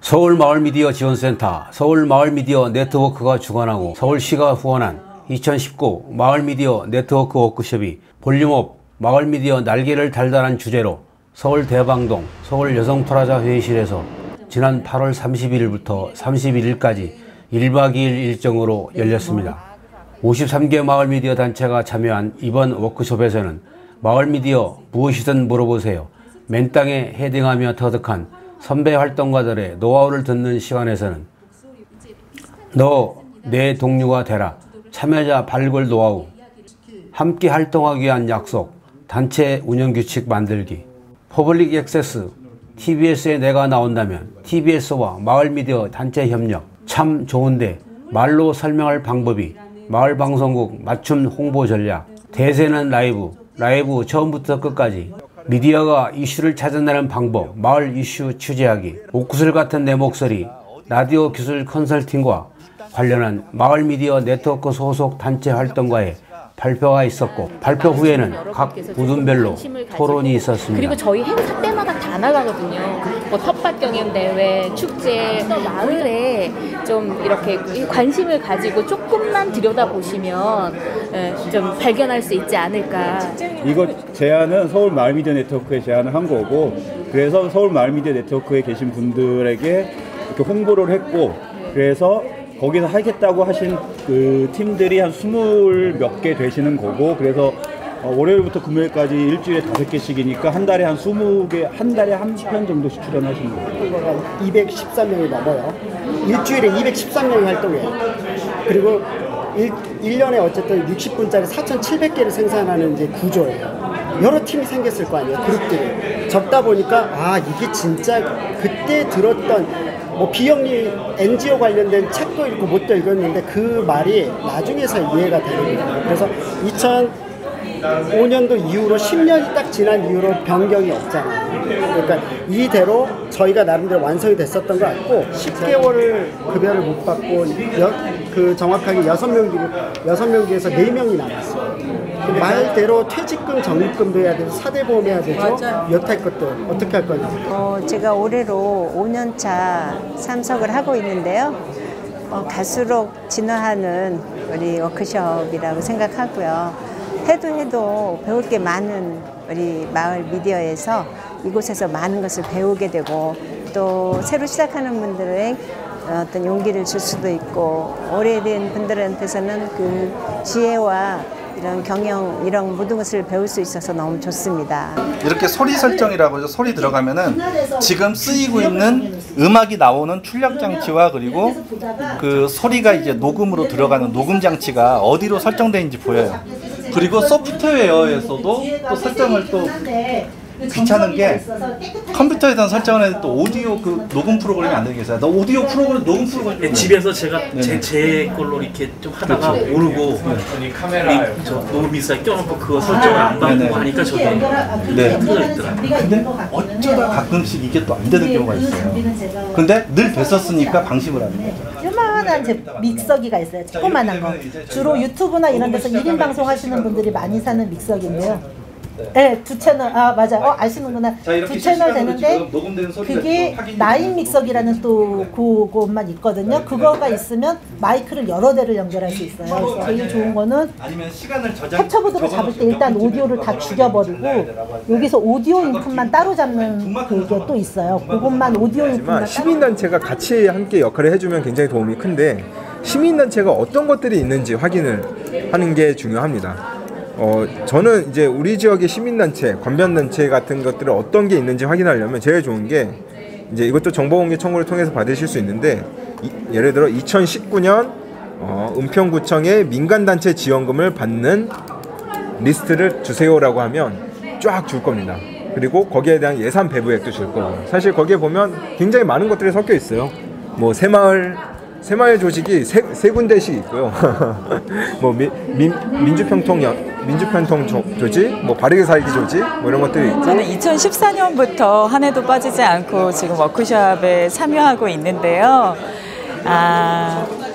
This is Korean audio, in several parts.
서울마을미디어 지원센터, 서울마을미디어 네트워크가 주관하고 서울시가 후원한 2019 마을미디어 네트워크 워크숍이 볼륨업 마을미디어 날개를 달달한 주제로 서울 대방동 서울여성프라자 회의실에서 지난 8월 31일부터 31일까지 1박 2일 일정으로 열렸습니다. 53개 마을미디어 단체가 참여한 이번 워크숍에서는 마을미디어 무엇이든 물어보세요. 맨땅에 헤딩하며 터득한 선배 활동가들의 노하우를 듣는 시간에서는 너 내 동료가 되라, 참여자 발굴 노하우, 함께 활동하기 위한 약속, 단체 운영 규칙 만들기, 퍼블릭 액세스, TBS에 내가 나온다면 TBS와 마을미디어 단체 협력, 참 좋은데 말로 설명할 방법이, 마을방송국 맞춤 홍보 전략, 대세는 라이브, 라이브 처음부터 끝까지, 미디어가 이슈를 찾아내는 방법, 마을 이슈 취재하기, 옥구슬 같은 내 목소리, 라디오 기술 컨설팅과 관련한 마을미디어 네트워크 소속 단체 활동가의 발표가 있었고, 발표 후에는 각 부분별로 토론이 있었습니다. 그리고 저희 행사 때마다 다 나가거든요. 뭐 텃밭 경연 대회, 축제, 마을에 좀 이렇게 관심을 가지고 조금만 들여다보시면 좀 발견할 수 있지 않을까. 이거 제안은 서울 마을미디어 네트워크에 제안을 한 거고, 그래서 서울 마을미디어 네트워크에 계신 분들에게 이렇게 홍보를 했고, 그래서 거기서 하겠다고 하신 그 팀들이 한 20몇 개 되시는 거고, 그래서 월요일부터 금요일까지 일주일에 5개씩이니까 한 달에 한 20개, 한 달에 한 편 정도씩 출연하시는 거예요. 213명이 넘어요. 일주일에 213명이 활동해요. 그리고 1년에 어쨌든 60분짜리 4,700개를 생산하는 이제 구조예요. 여러 팀이 생겼을 거 아니에요, 그룹들이. 적다 보니까 아, 이게 진짜 그때 들었던 뭐 비영리 NGO 관련된 책도 읽고 못도 읽었는데 그 말이 나중에서 이해가 되는 거예요. 그래서 2005년도 이후로 10년이 딱 지난 이후로 변경이 없잖아요. 그러니까 이대로 저희가 나름대로 완성이 됐었던 것 같고, 10개월을 급여를 못 받고 그 정확하게 6명 중에서 4명이 남았어요. 말대로 퇴직금, 적립금도 해야 되고 사대보험 해야 되죠. 여타 것도 어떻게 할 거냐. 제가 올해로 5년차 참석을 하고 있는데요. 갈수록 진화하는 우리 워크숍이라고 생각하고요. 해도 배울 게 많은 우리 마을 미디어에서 이곳에서 많은 것을 배우게 되고, 또 새로 시작하는 분들의 어떤 용기를 줄 수도 있고, 오래된 분들한테서는 그 지혜와 이런 경영, 이런 모든 것을 배울 수 있어서 너무 좋습니다. 이렇게 소리 설정이라고 하죠. 소리 들어가면은 지금 쓰이고 있는 음악이 나오는 출력 장치와 그리고 그 소리가 이제 녹음으로 들어가는 녹음 장치가 어디로 설정되어 있는지 보여요. 그리고 소프트웨어에서도 또 설정을 또 귀찮은 게 컴퓨터에서는 설정을 해도 또 오디오 그 녹음 프로그램이 안 되는 게 있어요. 너 오디오 프로그램 녹음 프로그램 집에서 제가 제 걸로 이렇게 좀 하다가 그렇죠. 모르고 카메라 저 너무 비싸게 껴놓고 그거 설정을 안 받고 하니까 저도 틀려 있더라고요. 근데 어쩌다 가끔씩 이게 또 안 되는 경우가 있어요. 근데 늘 됐었으니까 방심을 하는 거죠. 요만한 믹서기가 있어요. 조그만한 거. 주로 유튜브나 이런 데서 1인 방송 하시는 분들이 많이 사는 믹서기인데요. 네, 2채널, 맞아요. 아시는구나. 2채널 되는데 그게 나인 믹서기라는 또 그것만 있거든요. 그거가 있으면 마이크를 여러 대를 연결할 수 있어요. 그래서 제일 좋은 거는 캡처보드로 잡을 때 일단 오디오를 다 죽여버리고 여기서 오디오 인풋만 따로 잡는 그게 또 있어요. 그것만 오디오 인풋만. 시민단체가 같이 함께 역할을 해주면 굉장히 도움이 큰데, 시민단체가 어떤 것들이 있는지 확인을 하는 게 중요합니다. 저는 이제 우리 지역의 시민단체, 관변단체 같은 것들을 어떤 게 있는지 확인하려면 제일 좋은 게, 이제 이것도 정보공개 청구를 통해서 받으실 수 있는데, 예를 들어 2019년 은평구청의 민간단체 지원금을 받는 리스트를 주세요라고 하면 쫙 줄 겁니다. 그리고 거기에 대한 예산 배부액도 줄 거고, 사실 거기에 보면 굉장히 많은 것들이 섞여 있어요. 뭐 새마을 조직이 세 군데씩 있고요. 뭐 민주평통 조직, 뭐 바르게 살기 조직, 뭐 이런 것들이 있고. 저는 2014년부터 한 해도 빠지지 않고 지금 워크숍에 참여하고 있는데요.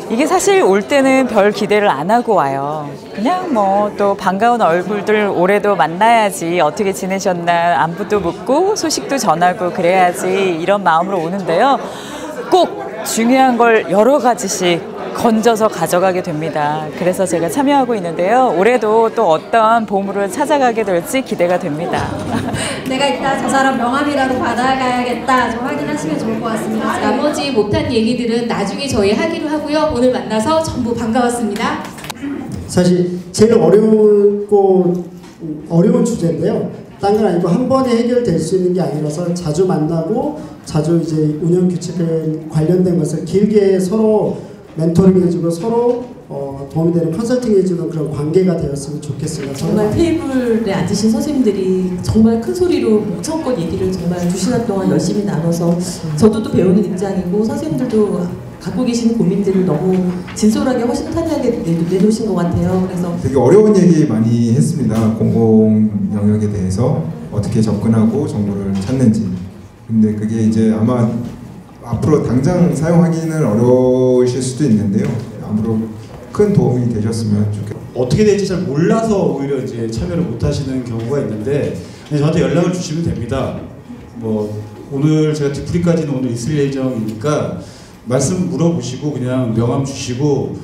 이게 사실 올 때는 별 기대를 안 하고 와요. 그냥 뭐 또 반가운 얼굴들 올해도 만나야지, 어떻게 지내셨나 안부도 묻고 소식도 전하고 그래야지, 이런 마음으로 오는데요. 꼭 중요한 걸 여러 가지씩 건져서 가져가게 됩니다. 그래서 제가 참여하고 있는데요. 올해도 또 어떤 보물을 찾아가게 될지 기대가 됩니다. 내가 이따 저 사람 명함이라도 받아가야겠다 좀 확인하시면 좋을 것 같습니다. 나머지 못한 얘기들은 나중에 저희 하기로 하고요. 오늘 만나서 전부 반가웠습니다. 사실 제일 어려운 주제인데요. 딴 건 아니고 한 번에 해결될 수 있는 게 아니라서 자주 만나고 자주 이제 운영 규칙에 관련된 것을 길게 서로 멘토링 해주고 서로 도움이 되는 컨설팅 해주는 그런 관계가 되었으면 좋겠습니다. 정말 테이블에 앉으신 선생님들이 정말 큰 소리로 목청껏 얘기를 정말 2시간 동안 열심히 나눠서 저도 또 배우는 입장이고 선생님들도 갖고 계시는 고민들을 너무 진솔하게 허심탄회하게 내놓으신 것 같아요. 그래서 되게 어려운 얘기 많이 했습니다. 공공 영역에 대해서 어떻게 접근하고 정보를 찾는지. 근데 그게 이제 아마 앞으로 당장 사용하기는 어려우실 수도 있는데요. 앞으로 큰 도움이 되셨으면 좋겠습니다. 어떻게 될지 잘 몰라서 오히려 이제 참여를 못 하시는 경우가 있는데 저한테 연락을 주시면 됩니다. 뭐 오늘 제가 뒤풀이까지는 오늘 있을 예정이니까 말씀 물어보시고 그냥 명함 주시고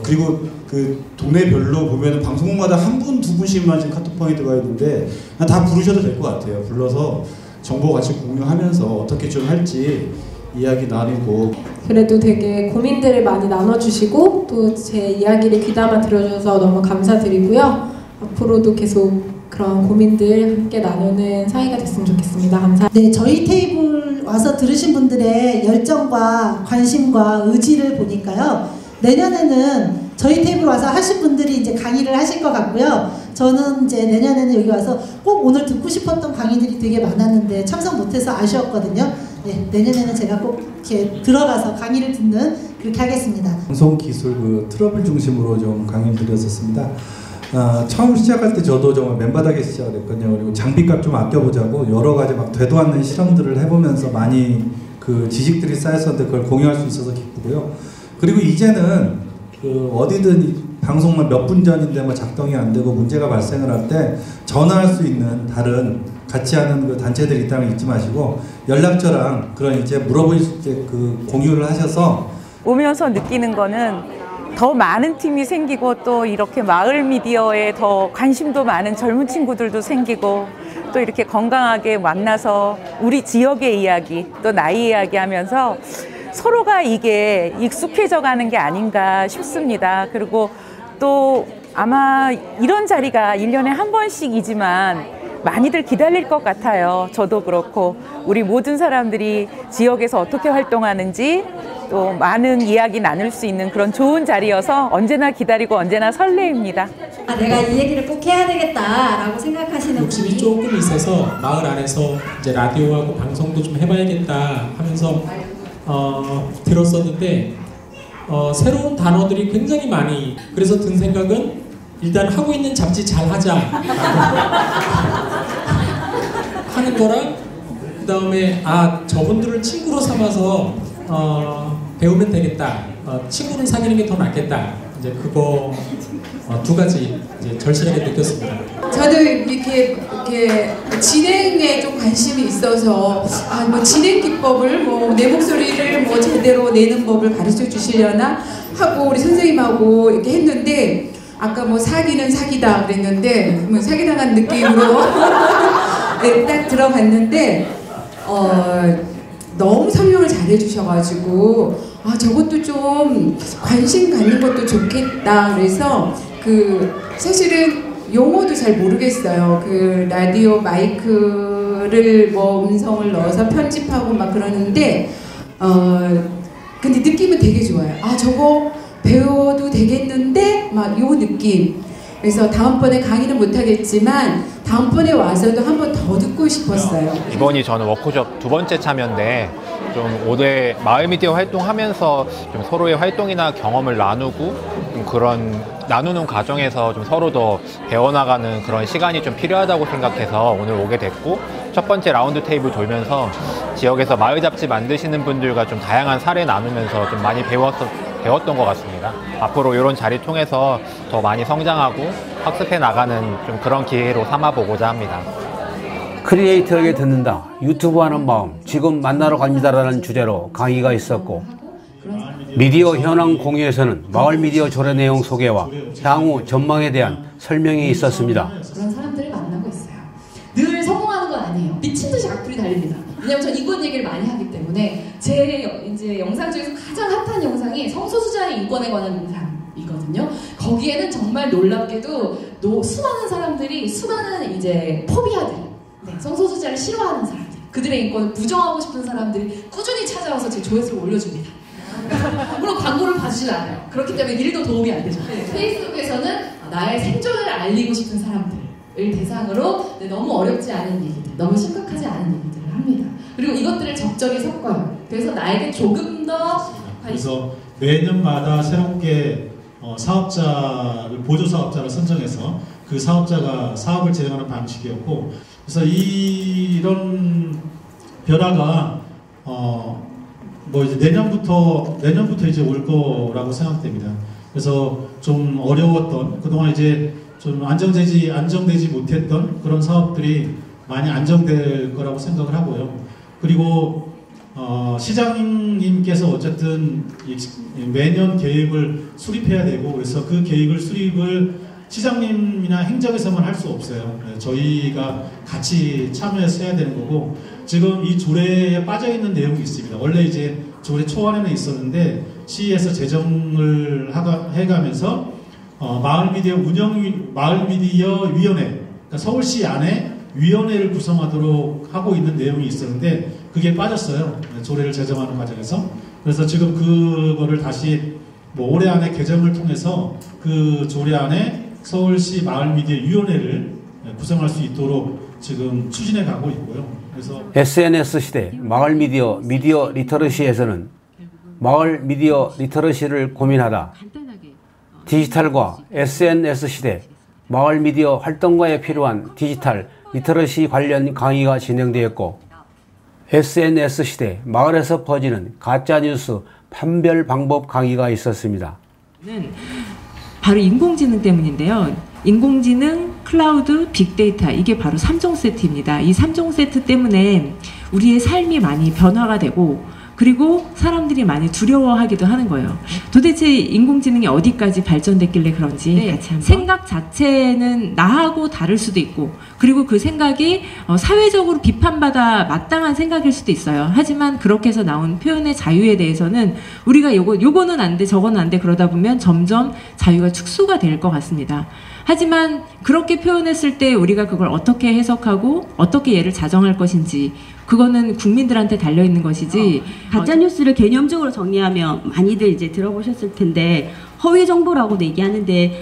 그리고 그 동네별로 보면 방송국마다 한 분, 두 분씩만 지금 카톡방에 들어가 있는데 다 부르셔도 될 것 같아요. 불러서 정보 같이 공유하면서 어떻게 좀 할지 이야기 나누고. 그래도 되게 고민들을 많이 나눠주시고 또 제 이야기를 귀담아 들어줘서 너무 감사드리고요. 앞으로도 계속 그런 고민들 함께 나누는 사이가 됐으면 좋겠습니다. 감사합니다. 네, 저희 테이블 와서 들으신 분들의 열정과 관심과 의지를 보니까요. 내년에는 저희 테이블 와서 하신 분들이 이제 강의를 하실 것 같고요. 저는 이제 내년에는 여기 와서 꼭 오늘 듣고 싶었던 강의들이 되게 많았는데 참석 못해서 아쉬웠거든요. 네, 내년에는 제가 꼭 이렇게 들어가서 강의를 듣는 그렇게 하겠습니다. 방송 기술 그 트러블 중심으로 좀 강의를 드렸었습니다. 처음 시작할 때 저도 정말 맨바닥에 시작을 했거든요. 그리고 장비값 좀 아껴보자고 여러 가지 막 되도 않는 실험들을 해보면서 많이 그 지식들이 쌓였었는데 그걸 공유할 수 있어서 기쁘고요. 그리고 이제는 그 어디든 방송만 몇 분 전인데 뭐 작동이 안 되고 문제가 발생을 할 때 전화할 수 있는 다른 같이 하는 그 단체들이 있다면 잊지 마시고 연락처랑 그런 이제 물어볼 수 있게 그 공유를 하셔서 오면서 느끼는 거는 더 많은 팀이 생기고 또 이렇게 마을 미디어에 더 관심도 많은 젊은 친구들도 생기고 또 이렇게 건강하게 만나서 우리 지역의 이야기 또 나이 이야기 하면서 서로가 이게 익숙해져 가는 게 아닌가 싶습니다. 그리고 또 아마 이런 자리가 1년에 한 번씩이지만 많이들 기다릴 것 같아요. 저도 그렇고 우리 모든 사람들이 지역에서 어떻게 활동하는지 또 많은 이야기 나눌 수 있는 그런 좋은 자리여서 언제나 기다리고 언제나 설레입니다. 내가 이 얘기를 꼭 해야 되겠다라고 생각하시는 욕심이 분이 조금 있어서 마을 안에서 이제 라디오하고 방송도 좀 해봐야겠다 하면서 들었었는데 새로운 단어들이 굉장히 많이 그래서 든 생각은 일단 하고 있는 잡지 잘 하자 하는 거랑 그 다음에 저분들을 친구로 삼아서 배우면 되겠다. 친구를 사귀는 게 더 낫겠다. 이제 그거 두 가지 이제 절실하게 느꼈습니다. 저도 이렇게 진행에 좀 관심이 있어서 뭐 진행 기법을 내 목소리를 제대로 내는 법을 가르쳐 주시려나 하고 우리 선생님하고 이렇게 했는데 아까 사기는 사기다 그랬는데 사기당한 느낌으로 네, 딱 들어갔는데 너무 설명을 잘해 주셔가지고 저것도 좀 관심 갖는 것도 좋겠다 그래서 사실은 용어도 잘 모르겠어요. 라디오 마이크를 음성을 넣어서 편집하고 막 그러는데 근데 느낌은 되게 좋아요. 저거 배워도 되겠는데 막 요 느낌. 그래서 다음번에 강의는 못하겠지만 다음번에 와서도 한 번 더 듣고 싶었어요. 이번이 저는 워크숍 두 번째 참여인데 좀 올해 마을 미디어 활동하면서 좀 서로의 활동이나 경험을 나누고 좀 그런 나누는 과정에서 좀 서로 더 배워나가는 그런 시간이 좀 필요하다고 생각해서 오늘 오게 됐고 첫 번째 라운드 테이블 돌면서 지역에서 마을 잡지 만드시는 분들과 좀 다양한 사례 나누면서 좀 많이 배웠던 것 같습니다. 앞으로 이런 자리 통해서 더 많이 성장하고 학습해 나가는 좀 그런 기회로 삼아보고자 합니다. 크리에이터에게 듣는다, 유튜브 하는 마음, 지금 만나러 갑니다라는 주제로 강의가 있었고, 미디어 현황 공유에서는 마을 미디어 조례 내용 소개와 향후 전망에 대한 설명이 있었습니다. 그런 사람들을 만나고 있어요. 늘 성공하는 건 아니에요. 미친 듯이 악플이 달립니다. 왜냐면 저 인권 얘기를 많이 하기 때문에 제 이제 영상 중에서 가장 핫한 영상이 성소수자의 인권에 관한 영상이거든요. 거기에는 정말 놀랍게도 수많은 사람들이 수많은 이제 포비아들, 성소수자를 싫어하는 사람들, 그들의 인권을 부정하고 싶은 사람들이 꾸준히 찾아와서 제 조회수를 올려줍니다. 물론 광고를 봐주진 않아요. 그렇기 때문에 일도 도움이 안 되죠. 페이스북에서는 나의 생존을 알리고 싶은 사람들을 대상으로 너무 어렵지 않은 얘기들, 너무 심각하지 않은 얘기들을 합니다. 그리고 이것들을 적절히 섞어요. 그래서 나에게 조금 더 그래서 매년마다 새롭게 사업자를, 보조 사업자를 선정해서 그 사업자가 사업을 진행하는 방식이었고, 그래서 이런 변화가 뭐 이제 내년부터 이제 올 거라고 생각됩니다. 그래서 좀 어려웠던, 그동안 이제 좀 안정되지 못했던 그런 사업들이 많이 안정될 거라고 생각을 하고요. 그리고 시장님께서 어쨌든 매년 계획을 수립해야 되고, 그래서 그 계획을 수립을 시장님이나 행정에서만 할 수 없어요. 저희가 같이 참여해서 해야 되는 거고, 지금 이 조례에 빠져있는 내용이 있습니다. 원래 이제 조례 초안에는 있었는데 시에서 제정을 해가면서 마을미디어 위원회, 그러니까 서울시 안에 위원회를 구성하도록 하고 있는 내용이 있었는데 그게 빠졌어요. 조례를 제정하는 과정에서. 그래서 지금 그거를 다시 뭐 올해 안에 개정을 통해서 그 조례 안에 서울시 마을미디어 위원회를 구성할 수 있도록 지금 추진해 가고 있고요. 그래서 SNS 시대 마을 미디어 리터러시에서는 마을 미디어 리터러시를 고민하다, 디지털과 SNS 시대 마을 미디어 활동가에 필요한 디지털 리터러시 관련 강의가 진행되었고, SNS 시대 마을에서 퍼지는 가짜뉴스 판별 방법 강의가 있었습니다. 바로 인공지능 때문인데요. 인공지능, 클라우드, 빅데이터, 이게 바로 3종 세트입니다. 이 3종 세트 때문에 우리의 삶이 많이 변화가 되고, 그리고 사람들이 많이 두려워하기도 하는 거예요. 도대체 인공지능이 어디까지 발전됐길래 그런지 생각 자체는 나하고 다를 수도 있고, 그리고 그 생각이 사회적으로 비판받아 마땅한 생각일 수도 있어요. 하지만 그렇게 해서 나온 표현의 자유에 대해서는 우리가 요거는 안 돼, 저거는 안 돼, 그러다 보면 점점 자유가 축소가 될 것 같습니다. 하지만 그렇게 표현했을 때 우리가 그걸 어떻게 해석하고 어떻게 얘를 자정할 것인지, 그거는 국민들한테 달려있는 것이지. 가짜뉴스를 개념적으로 정리하면 많이들 이제 들어보셨을 텐데, 허위 정보라고도 얘기하는데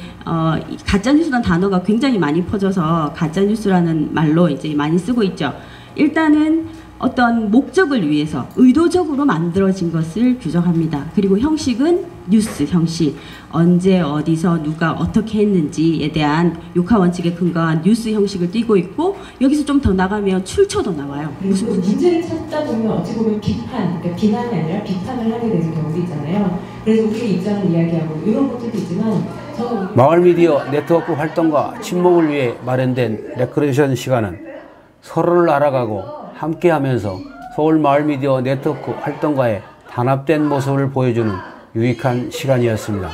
가짜뉴스라는 단어가 굉장히 많이 퍼져서 가짜뉴스라는 말로 이제 많이 쓰고 있죠. 일단은 어떤 목적을 위해서 의도적으로 만들어진 것을 규정합니다. 그리고 형식은 뉴스 형식, 언제 어디서 누가 어떻게 했는지에 대한 욕하 원칙에 근거한 뉴스 형식을 띠고 있고, 여기서 좀 더 나가면 출처도 나와요. 무슨 문제를 찾다 보면 어찌 보면 그러니까 비난이 아니라 비판을 하게 되는 경우도 있잖아요. 그래서 우리의 입장을 이야기하고 이런 것들도 있지만, 마을 미디어 네트워크 활동과 친목을 위해 마련된 레크레이션 시간은 서로를 알아가고 함께하면서 서울 마을 미디어 네트워크 활동가의 단합된 모습을 보여주는 유익한 시간이었습니다.